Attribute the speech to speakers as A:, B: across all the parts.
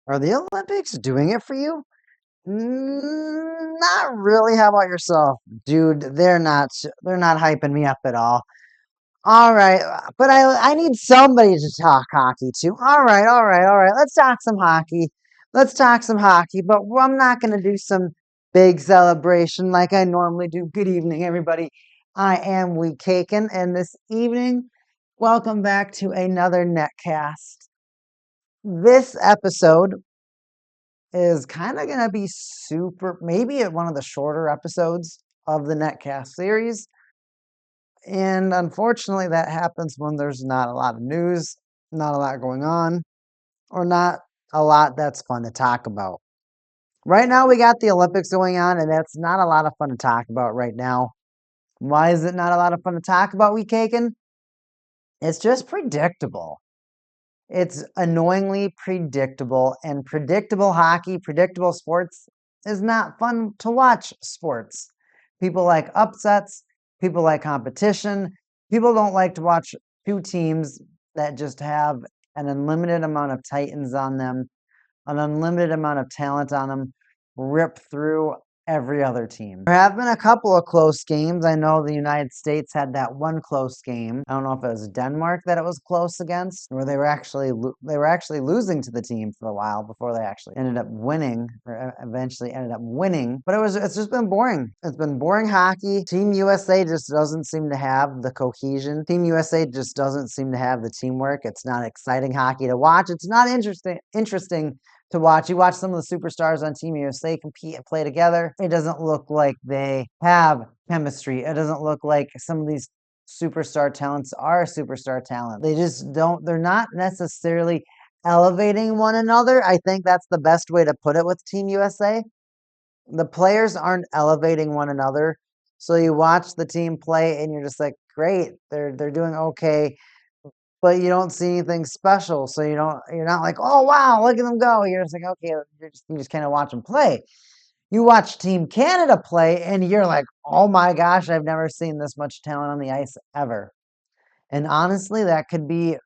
A: Are the Olympics doing it for you? Not really. How about yourself? Dude, they're not hyping me up at all. All right, but I need somebody to talk hockey to. All right. Let's talk some hockey. Let's talk some hockey, but I'm not going to do some big celebration like I normally do. Good evening, everybody. I am WeCake'n, and this evening, welcome back to another netcast. This episode is kind of going to be maybe one of the shorter episodes of the netcast series. And unfortunately, that happens when there's not a lot of news, not a lot going on, or not a lot that's fun to talk about. Right now, we got the Olympics going on, and that's not a lot of fun to talk about right now. Why is it not a lot of fun to talk about, WeCake'n? It's just predictable. It's annoyingly predictable, and predictable hockey, predictable sports is not fun to watch sports. People like upsets, people like competition. People don't like to watch two teams that just have an unlimited amount of titans on them, an unlimited amount of talent on them, rip through every other team. There have been a couple of close games. I know the United States had that one close game. I don't know if it was Denmark that it was close against, or they were actually losing to the team for a while before they actually ended up winning, or eventually ended up winning. But it's just been boring. It's been boring hockey. Team USA just doesn't seem to have the cohesion. Team USA just doesn't seem to have the teamwork. It's not exciting hockey to watch. It's not interesting to watch. You watch some of the superstars on Team USA compete and play together. It doesn't look like they have chemistry. It doesn't look like some of these superstar talents are superstar talent. They just don't, they're not necessarily elevating one another. I think that's the best way to put it with Team USA. The players aren't elevating one another. So you watch the team play and you're just like, great, they're doing okay, but you don't see anything special. So you're not like, oh wow, look at them go. You're just like, okay, you just kind of watch them play. You watch Team Canada play and you're like, oh my gosh, I've never seen this much talent on the ice ever. And honestly, that could be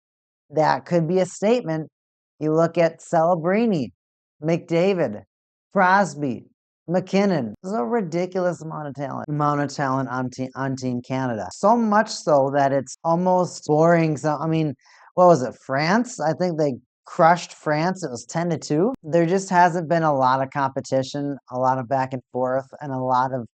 A: a statement. You look at Celebrini, McDavid, Crosby, McKinnon. There's a ridiculous amount of talent on Team Canada. So much so that it's almost boring. So I mean, what was it? France? I think they crushed France. It was 10-2. There just hasn't been a lot of competition, a lot of back and forth, and a lot of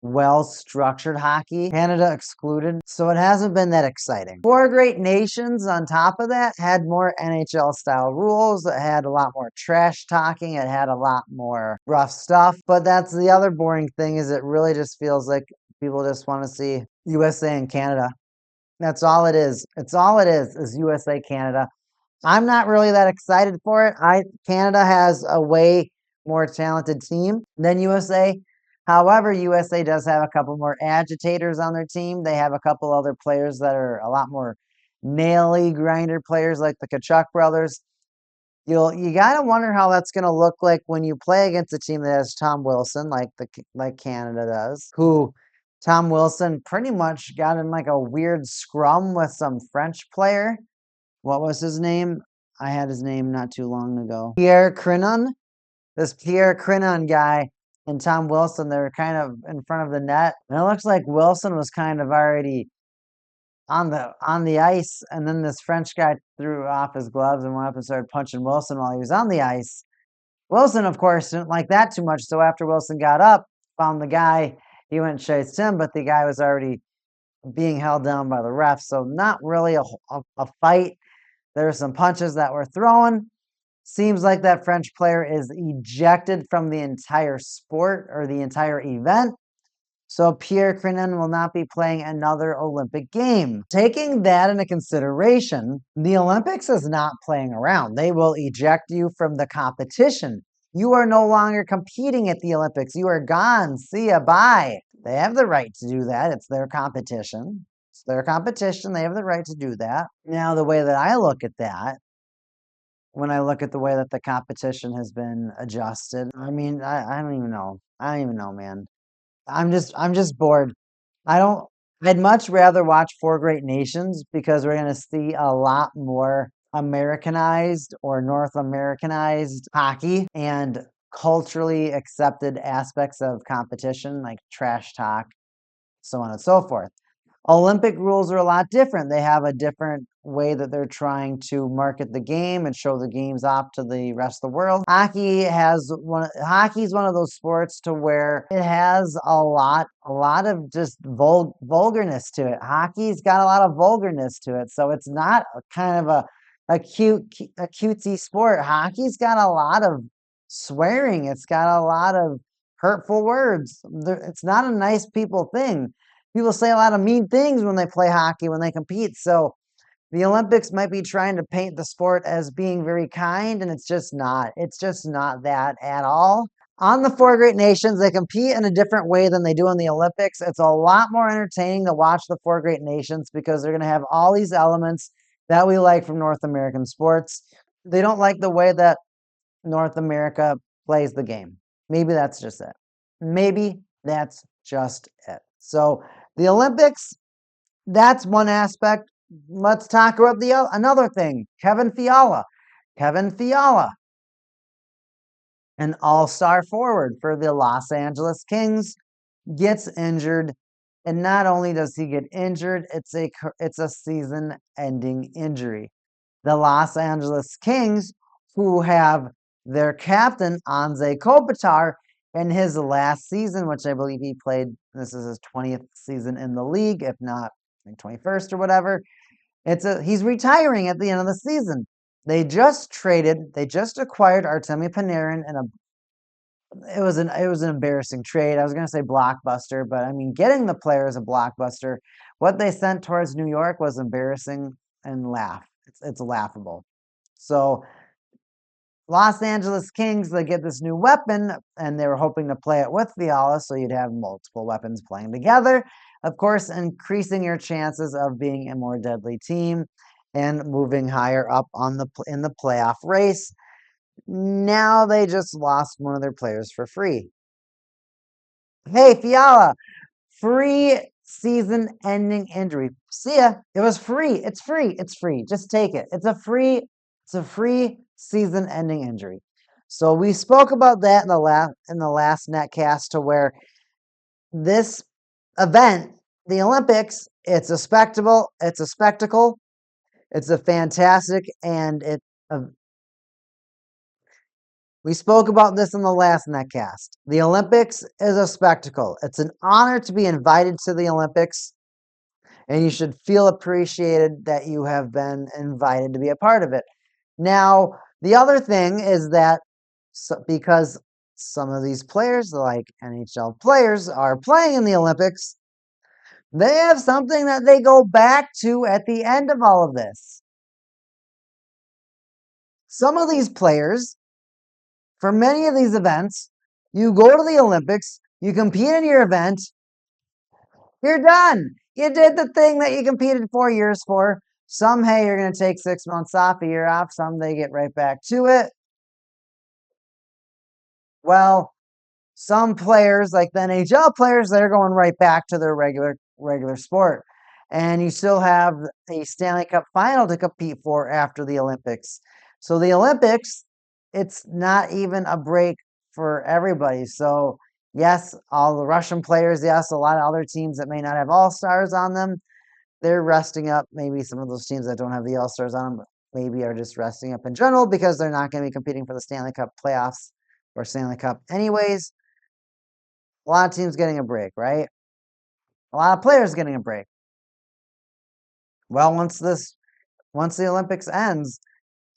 A: well-structured hockey, Canada excluded, so it hasn't been that exciting. Four great nations on top of that had more NHL-style rules. It had a lot more trash talking. It had a lot more rough stuff. But that's the other boring thing, is it really just feels like people just want to see USA and Canada. That's all it is. It's all it is USA, Canada. I'm not really that excited for it. Canada has a way more talented team than USA. However, USA does have a couple more agitators on their team. They have a couple other players that are a lot more naily grinder players, like the Kachuk brothers. You gotta wonder how that's gonna look like when you play against a team that has Tom Wilson, like Canada does, who Tom Wilson pretty much got in like a weird scrum with some French player. What was his name? I had his name not too long ago. Pierre Crinon. This Pierre Crinon guy and Tom Wilson, they were kind of in front of the net. And it looks like Wilson was kind of already on the ice, and then this French guy threw off his gloves and went up and started punching Wilson while he was on the ice. Wilson, of course, didn't like that too much. So after Wilson got up, found the guy, he went and chased him, but the guy was already being held down by the ref. So not really a fight. There were some punches that were thrown. Seems like that French player is ejected from the entire sport or the entire event. So Pierre Crinon will not be playing another Olympic game. Taking that into consideration, the Olympics is not playing around. They will eject you from the competition. You are no longer competing at the Olympics. You are gone. See ya. Bye. They have the right to do that. It's their competition. It's their competition. They have the right to do that. Now, the way that I look at that, when I look at the way that the competition has been adjusted, I mean, I don't even know. I don't even know, man. I'm just bored. I'd much rather watch Four Great Nations because we're gonna see a lot more Americanized or North Americanized hockey and culturally accepted aspects of competition like trash talk, so on and so forth. Olympic rules are a lot different. They have a different way that they're trying to market the game and show the games off to the rest of the world. Hockey's one of those sports to where it has a lot of just vulgarness to it. Hockey's got a lot of vulgarness to it. So it's not a kind of a cutesy sport. Hockey's got a lot of swearing. It's got a lot of hurtful words. It's not a nice people thing. People say a lot of mean things when they play hockey, when they compete. So the Olympics might be trying to paint the sport as being very kind, and it's just not. It's just not that at all. On the Four Great Nations, they compete in a different way than they do in the Olympics. It's a lot more entertaining to watch the Four Great Nations because they're going to have all these elements that we like from North American sports. They don't like the way that North America plays the game. Maybe that's just it. Maybe that's just it. So the Olympics, that's one aspect. Let's talk about another thing. Kevin Fiala. Kevin Fiala, an all-star forward for the Los Angeles Kings, gets injured. And not only does he get injured, it's a season-ending injury. The Los Angeles Kings, who have their captain, Anze Kopitar, in his last season, which I believe he played, this is his 20th season in the league, if not 21st or whatever. He's retiring at the end of the season. They just acquired Artemi Panarin, and it was an embarrassing trade. I was going to say blockbuster, but I mean, getting the player is a blockbuster. What they sent towards New York was embarrassing and it's laughable. So Los Angeles Kings, they get this new weapon, and they were hoping to play it with Fiala, so you'd have multiple weapons playing together. Of course, increasing your chances of being a more deadly team and moving higher up in the playoff race. Now they just lost one of their players for free. Hey, Fiala, free season-ending injury. See ya. It was free. It's free. It's free. Just take it. It's a free season-ending injury. So we spoke about that in the last netcast, to where this event, the Olympics, it's a spectacle. It's a spectacle. It's a fantastic, and we spoke about this in the last netcast. The Olympics is a spectacle. It's an honor to be invited to the Olympics, and you should feel appreciated that you have been invited to be a part of it. Now, the other thing is that because some of these players, like NHL players, are playing in the Olympics, they have something that they go back to at the end of all of this. Some of these players, for many of these events, you go to the Olympics, you compete in your event, you're done. You did the thing that you competed 4 years for. Some, hey, you're going to take 6 months off, a year off. Some, they get right back to it. Well, some players, like the NHL players, they're going right back to their regular sport. And you still have a Stanley Cup final to compete for after the Olympics. So the Olympics, it's not even a break for everybody. So yes, all the Russian players, yes, a lot of other teams that may not have all-stars on them, they're resting up. Maybe some of those teams that don't have the all-stars on them maybe are just resting up in general because they're not going to be competing for the Stanley Cup playoffs or Stanley Cup anyways. A lot of teams getting a break, right? A lot of players getting a break. Well, once the Olympics ends,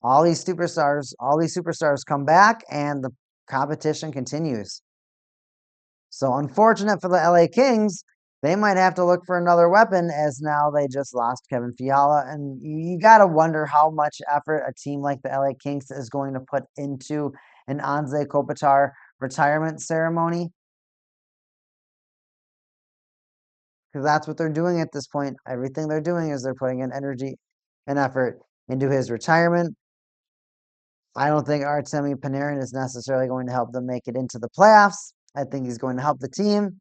A: all these superstars come back and the competition continues. So unfortunate for the LA Kings, they might have to look for another weapon, as now they just lost Kevin Fiala. And you got to wonder how much effort a team like the LA Kings is going to put into an Anze Kopitar retirement ceremony. Because that's what they're doing at this point. Everything they're doing is they're putting in energy and effort into his retirement. I don't think Artemi Panarin is necessarily going to help them make it into the playoffs. I think he's going to help the team.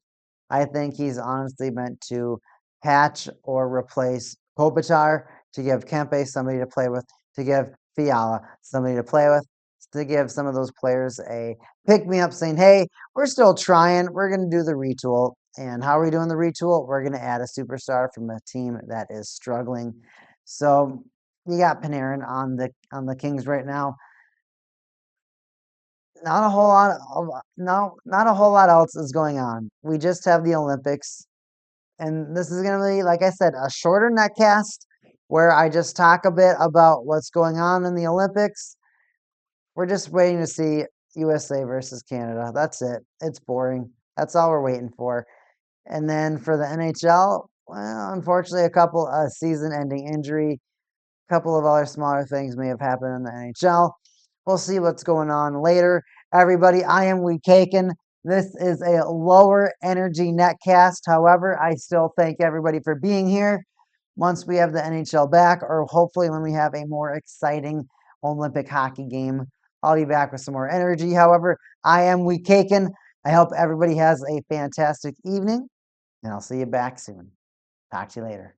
A: I think he's honestly meant to patch or replace Kopitar to give Kempe somebody to play with, to give Fiala somebody to play with, to give some of those players a pick me up saying, hey, we're still trying. We're going to do the retool. And how are we doing the retool? We're going to add a superstar from a team that is struggling. So you got Panarin on the Kings right now. Not a whole lot of no, not a whole lot else is going on. We just have the Olympics, and this is going to be, like I said, a shorter netcast where I just talk a bit about what's going on in the Olympics. We're just waiting to see USA versus Canada. That's it. It's boring. That's all we're waiting for. And then for the NHL, well, unfortunately, a couple season-ending injury, a couple of other smaller things may have happened in the NHL. We'll see what's going on later. Everybody, I am WeCake'n. This is a lower energy netcast. However, I still thank everybody for being here. Once we have the NHL back, or hopefully when we have a more exciting Olympic hockey game, I'll be back with some more energy. However, I am WeCake'n. I hope everybody has a fantastic evening, and I'll see you back soon. Talk to you later.